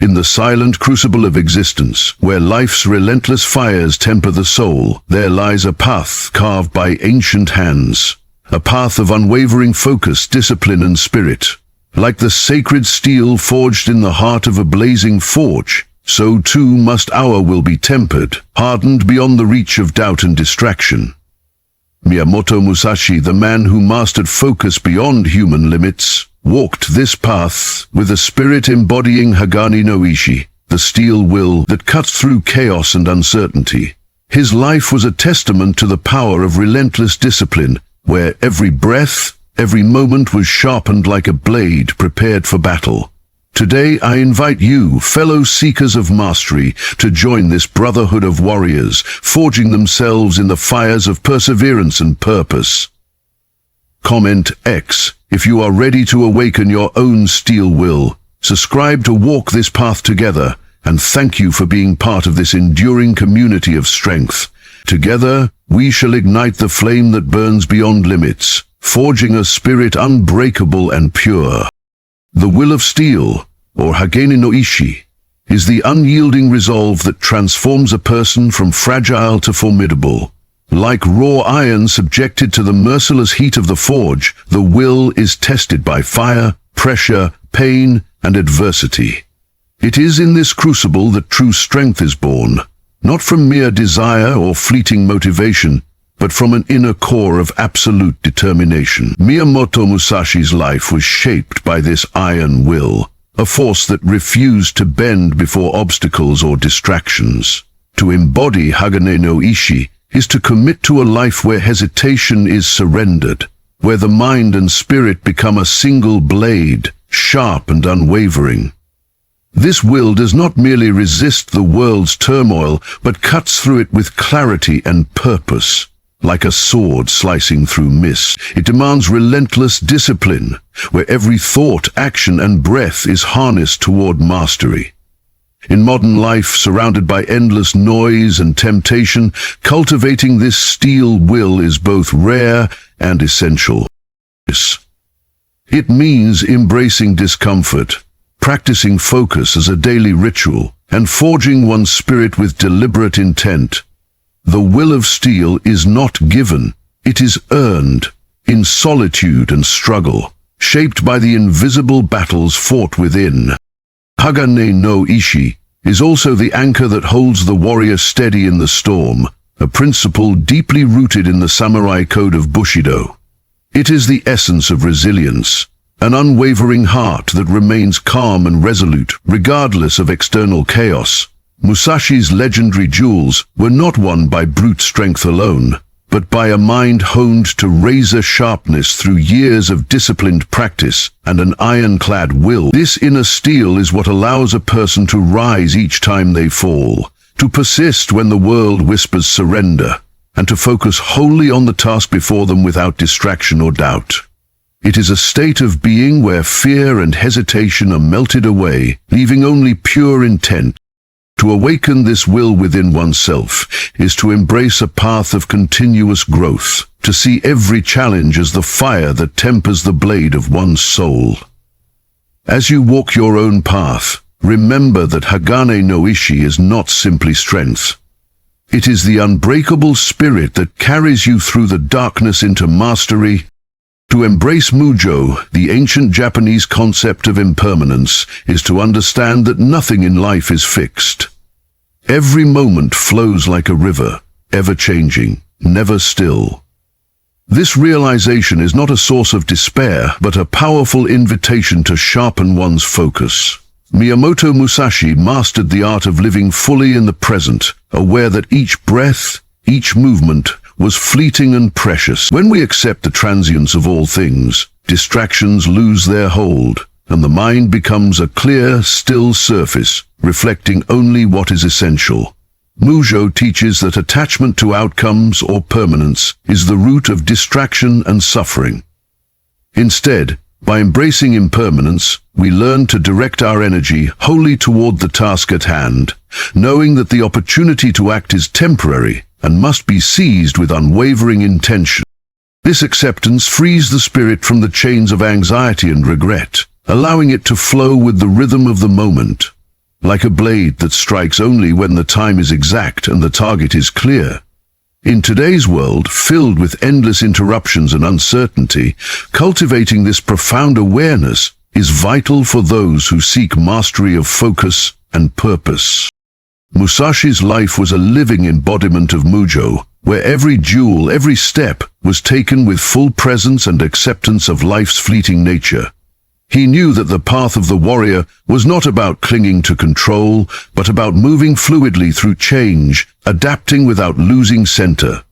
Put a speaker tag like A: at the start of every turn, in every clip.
A: In the silent crucible of existence, where life's relentless fires temper the soul, there lies a path carved by ancient hands. A path of unwavering focus, discipline, and spirit. Like the sacred steel forged in the heart of a blazing forge, so too must our will be tempered, hardened beyond the reach of doubt and distraction. Miyamoto Musashi, the man who mastered focus beyond human limits, walked this path with a spirit embodying Hagane no Ishi, the steel will that cuts through chaos and uncertainty. His life was a testament to the power of relentless discipline, where every breath, every moment was sharpened like a blade prepared for battle. Today I invite you, fellow seekers of mastery, to join this brotherhood of warriors, forging themselves in the fires of perseverance and purpose. Comment X if you are ready to awaken your own steel will. Subscribe to walk this path together, and thank you for being part of this enduring community of strength. Together, we shall ignite the flame that burns beyond limits, forging a spirit unbreakable and pure. The will of steel, or Hagane no Ishi, is the unyielding resolve that transforms a person from fragile to formidable. Like raw iron subjected to the merciless heat of the forge, the will is tested by fire, pressure, pain, and adversity. It is in this crucible that true strength is born, not from mere desire or fleeting motivation, but from an inner core of absolute determination. Miyamoto Musashi's life was shaped by this iron will, a force that refused to bend before obstacles or distractions. To embody Hagane no Ishi is to commit to a life where hesitation is surrendered, where the mind and spirit become a single blade, sharp and unwavering. This will does not merely resist the world's turmoil, but cuts through it with clarity and purpose. Like a sword slicing through mist, it demands relentless discipline, where every thought, action, and breath is harnessed toward mastery. In modern life, surrounded by endless noise and temptation, cultivating this steel will is both rare and essential. It means embracing discomfort, practicing focus as a daily ritual, and forging one's spirit with deliberate intent. The will of steel is not given, it is earned, in solitude and struggle, shaped by the invisible battles fought within. Hagane no Ishi is also the anchor that holds the warrior steady in the storm, a principle deeply rooted in the samurai code of Bushido. It is the essence of resilience, an unwavering heart that remains calm and resolute regardless of external chaos. Musashi's legendary jewels were not won by brute strength alone, but by a mind honed to razor sharpness through years of disciplined practice and an ironclad will. This inner steel is what allows a person to rise each time they fall, to persist when the world whispers surrender, and to focus wholly on the task before them without distraction or doubt. It is a state of being where fear and hesitation are melted away, leaving only pure intent. To awaken this will within oneself is to embrace a path of continuous growth, to see every challenge as the fire that tempers the blade of one's soul. As you walk your own path, remember that Hagane no Ishi is not simply strength. It is the unbreakable spirit that carries you through the darkness into mastery. To embrace Mujo, the ancient Japanese concept of impermanence, is to understand that nothing in life is fixed. Every moment flows like a river, ever-changing, never still. This realization is not a source of despair, but a powerful invitation to sharpen one's focus. Miyamoto Musashi mastered the art of living fully in the present, aware that each breath, each movement, was fleeting and precious. When we accept the transience of all things, distractions lose their hold, and the mind becomes a clear, still surface, reflecting only what is essential. Mujo teaches that attachment to outcomes or permanence is the root of distraction and suffering. Instead, by embracing impermanence, we learn to direct our energy wholly toward the task at hand, knowing that the opportunity to act is temporary and must be seized with unwavering intention. This acceptance frees the spirit from the chains of anxiety and regret, allowing it to flow with the rhythm of the moment. like a blade that strikes only when the time is exact and the target is clear. In today's world, filled with endless interruptions and uncertainty, cultivating this profound awareness is vital for those who seek mastery of focus and purpose. Musashi's life was a living embodiment of Mujo, where every duel, every step, was taken with full presence and acceptance of life's fleeting nature. He knew that the path of the warrior was not about clinging to control, but about moving fluidly through change, adapting without losing center.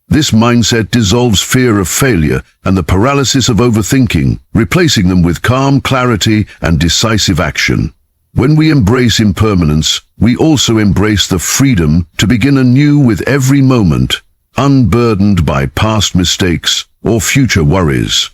A: This mindset dissolves fear of failure and the paralysis of overthinking, replacing them with calm clarity and decisive action. When we embrace impermanence, we also embrace the freedom to begin anew with every moment, unburdened by past mistakes or future worries.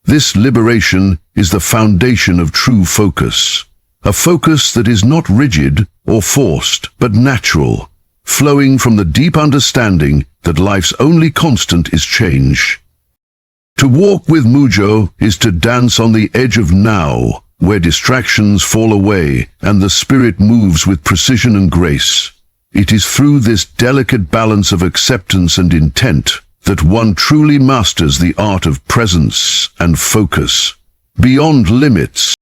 A: This liberation is the foundation of true focus, a focus that is not rigid or forced, but natural, flowing from the deep understanding that life's only constant is change. To walk with Mujo is to dance on the edge of now, where distractions fall away and the spirit moves with precision and grace. It is through this delicate balance of acceptance and intent that one truly masters the art of presence and focus. Beyond limits,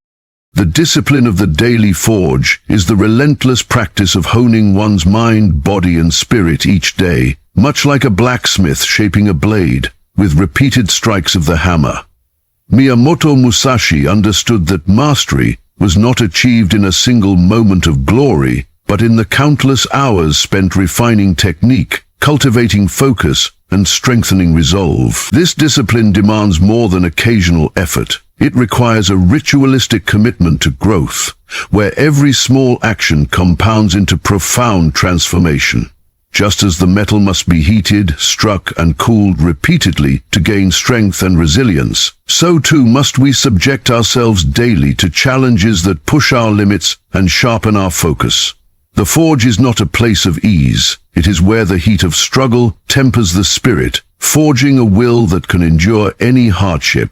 A: the discipline of the daily forge is the relentless practice of honing one's mind, body, and spirit each day, much like a blacksmith shaping a blade, with repeated strikes of the hammer. Miyamoto Musashi understood that mastery was not achieved in a single moment of glory, but in the countless hours spent refining technique, cultivating focus, and strengthening resolve. This discipline demands more than occasional effort. It requires a ritualistic commitment to growth, where every small action compounds into profound transformation. Just as the metal must be heated, struck, and cooled repeatedly to gain strength and resilience, so too must we subject ourselves daily to challenges that push our limits and sharpen our focus. The forge is not a place of ease. It is where the heat of struggle tempers the spirit, forging a will that can endure any hardship.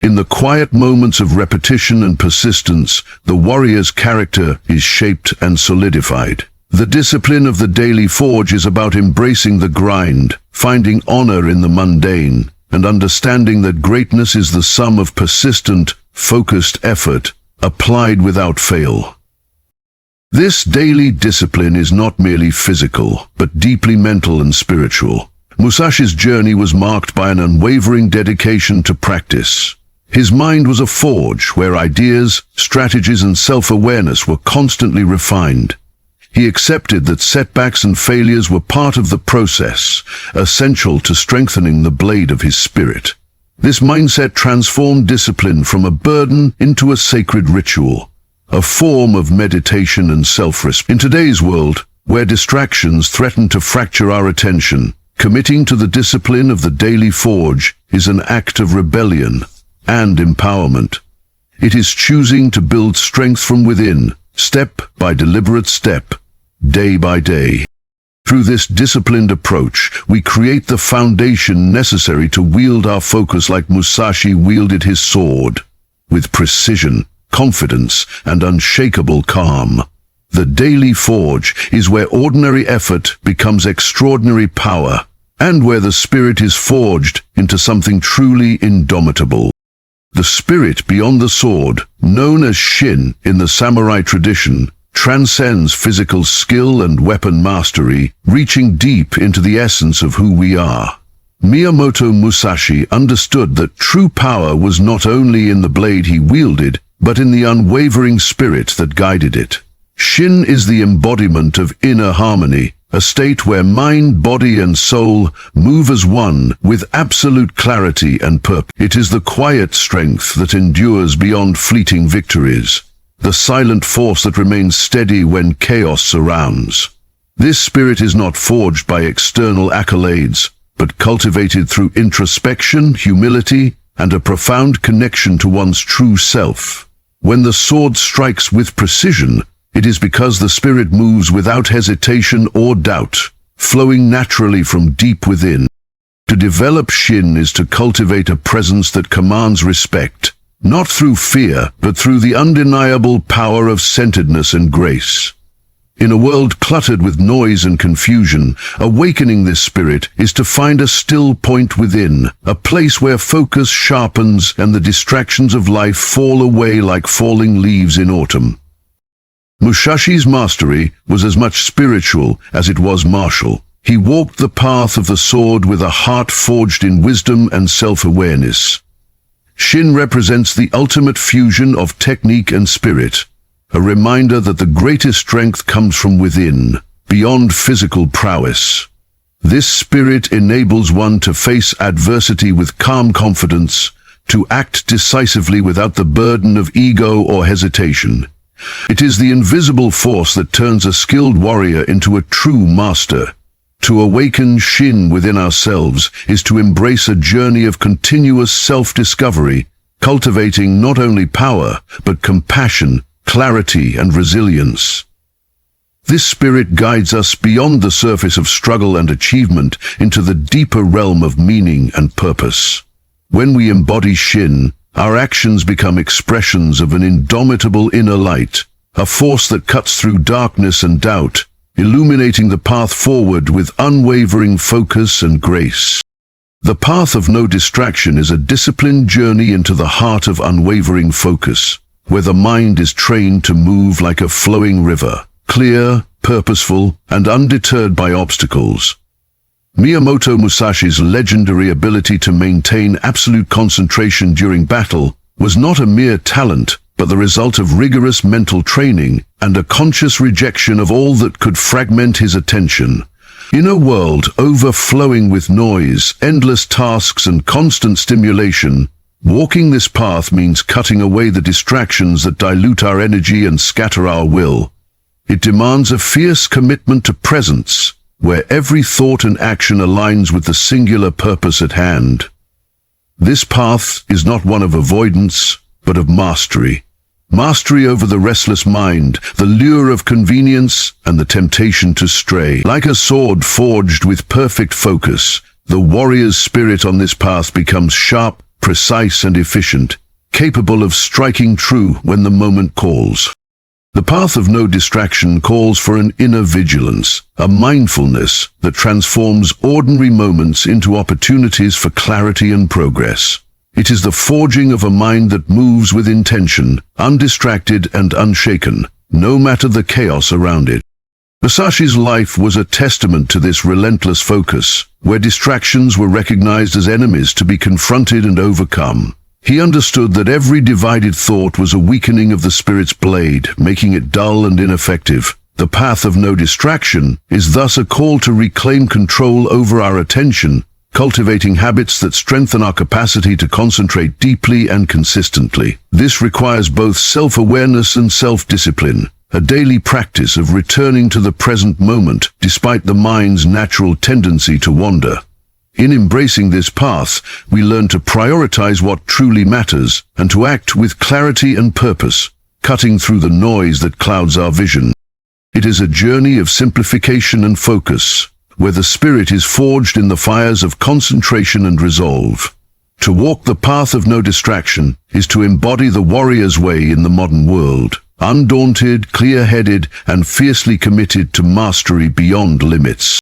A: In the quiet moments of repetition and persistence, the warrior's character is shaped and solidified. The discipline of the daily forge is about embracing the grind, finding honor in the mundane, and understanding that greatness is the sum of persistent, focused effort, applied without fail. This daily discipline is not merely physical, but deeply mental and spiritual. Musashi's journey was marked by an unwavering dedication to practice. His mind was a forge where ideas, strategies, and self-awareness were constantly refined. He accepted that setbacks and failures were part of the process, essential to strengthening the blade of his spirit. This mindset transformed discipline from a burden into a sacred ritual, a form of meditation and self-respect. In today's world, where distractions threaten to fracture our attention, committing to the discipline of the daily forge is an act of rebellion and empowerment. It is choosing to build strength from within, step by deliberate step, day by day. Through this disciplined approach, we create the foundation necessary to wield our focus like Musashi wielded his sword, with precision, confidence, and unshakable calm. The daily forge is where ordinary effort becomes extraordinary power, and where the spirit is forged into something truly indomitable. The spirit beyond the sword, known as Shin in the samurai tradition, transcends physical skill and weapon mastery, reaching deep into the essence of who we are. Miyamoto Musashi understood that true power was not only in the blade he wielded, but in the unwavering spirit that guided it. Shin is the embodiment of inner harmony, a state where mind, body, and soul move as one with absolute clarity and purpose. It is the quiet strength that endures beyond fleeting victories, the silent force that remains steady when chaos surrounds. This spirit is not forged by external accolades, but cultivated through introspection, humility, and a profound connection to one's true self. When the sword strikes with precision, it is because the spirit moves without hesitation or doubt, flowing naturally from deep within. To develop Shin is to cultivate a presence that commands respect, not through fear, but through the undeniable power of centeredness and grace. In a world cluttered with noise and confusion, awakening this spirit is to find a still point within, a place where focus sharpens and the distractions of life fall away like falling leaves in autumn. Musashi's mastery was as much spiritual as it was martial. He walked the path of the sword with a heart forged in wisdom and self-awareness. Shin represents the ultimate fusion of technique and spirit, a reminder that the greatest strength comes from within, beyond physical prowess. This spirit enables one to face adversity with calm confidence, to act decisively without the burden of ego or hesitation. It is the invisible force that turns a skilled warrior into a true master. To awaken Shin within ourselves is to embrace a journey of continuous self-discovery, cultivating not only power, but compassion, clarity, and resilience. This spirit guides us beyond the surface of struggle and achievement into the deeper realm of meaning and purpose. When we embody Shin, our actions become expressions of an indomitable inner light, a force that cuts through darkness and doubt, illuminating the path forward with unwavering focus and grace. The path of no distraction is a disciplined journey into the heart of unwavering focus, where the mind is trained to move like a flowing river, clear, purposeful, and undeterred by obstacles. Miyamoto Musashi's legendary ability to maintain absolute concentration during battle was not a mere talent, but the result of rigorous mental training and a conscious rejection of all that could fragment his attention. In a world overflowing with noise, endless tasks, and constant stimulation, walking this path means cutting away the distractions that dilute our energy and scatter our will. It demands a fierce commitment to presence, where every thought and action aligns with the singular purpose at hand. This path is not one of avoidance, but of mastery. Mastery over the restless mind, the lure of convenience, and the temptation to stray. Like a sword forged with perfect focus, the warrior's spirit on this path becomes sharp, precise, and efficient, capable of striking true when the moment calls. The path of no distraction calls for an inner vigilance, a mindfulness that transforms ordinary moments into opportunities for clarity and progress. It is the forging of a mind that moves with intention, undistracted and unshaken, no matter the chaos around it. Musashi's life was a testament to this relentless focus, where distractions were recognized as enemies to be confronted and overcome. He understood that every divided thought was a weakening of the spirit's blade, making it dull and ineffective. The path of no distraction is thus a call to reclaim control over our attention, cultivating habits that strengthen our capacity to concentrate deeply and consistently. This requires both self-awareness and self-discipline, a daily practice of returning to the present moment despite the mind's natural tendency to wander. In embracing this path, we learn to prioritize what truly matters and to act with clarity and purpose, cutting through the noise that clouds our vision. It is a journey of simplification and focus, where the spirit is forged in the fires of concentration and resolve. To walk the path of no distraction is to embody the warrior's way in the modern world, undaunted, clear-headed, and fiercely committed to mastery beyond limits.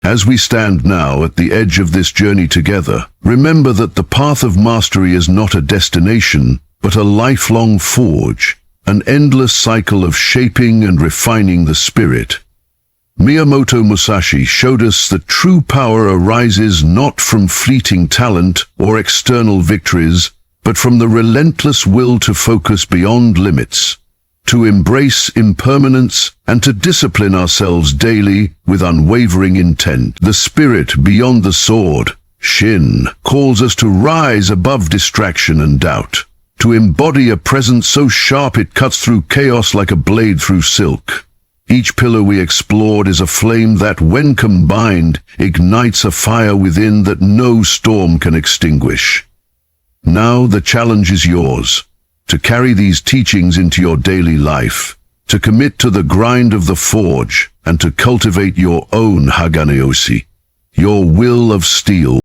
A: As we stand now at the edge of this journey together, remember that the path of mastery is not a destination, but a lifelong forge, an endless cycle of shaping and refining the spirit. Miyamoto Musashi showed us that true power arises not from fleeting talent or external victories, but from the relentless will to focus beyond limits, to embrace impermanence, and to discipline ourselves daily with unwavering intent. The spirit beyond the sword, Shin, calls us to rise above distraction and doubt, to embody a presence so sharp it cuts through chaos like a blade through silk. Each pillar we explored is a flame that, when combined, ignites a fire within that no storm can extinguish. Now the challenge is yours, to carry these teachings into your daily life, to commit to the grind of the forge, and to cultivate your own Hagane, your will of steel.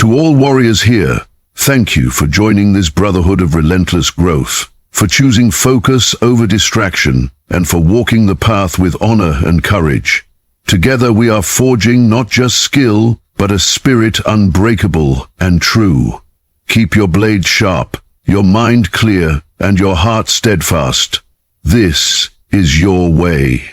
A: To all warriors here, Thank you for joining this brotherhood of relentless growth, for choosing focus over distraction, and for walking the path with honor and courage. Together we are forging not just skill, but a spirit unbreakable and true. Keep your blade sharp, your mind clear, and your heart steadfast. This is your way.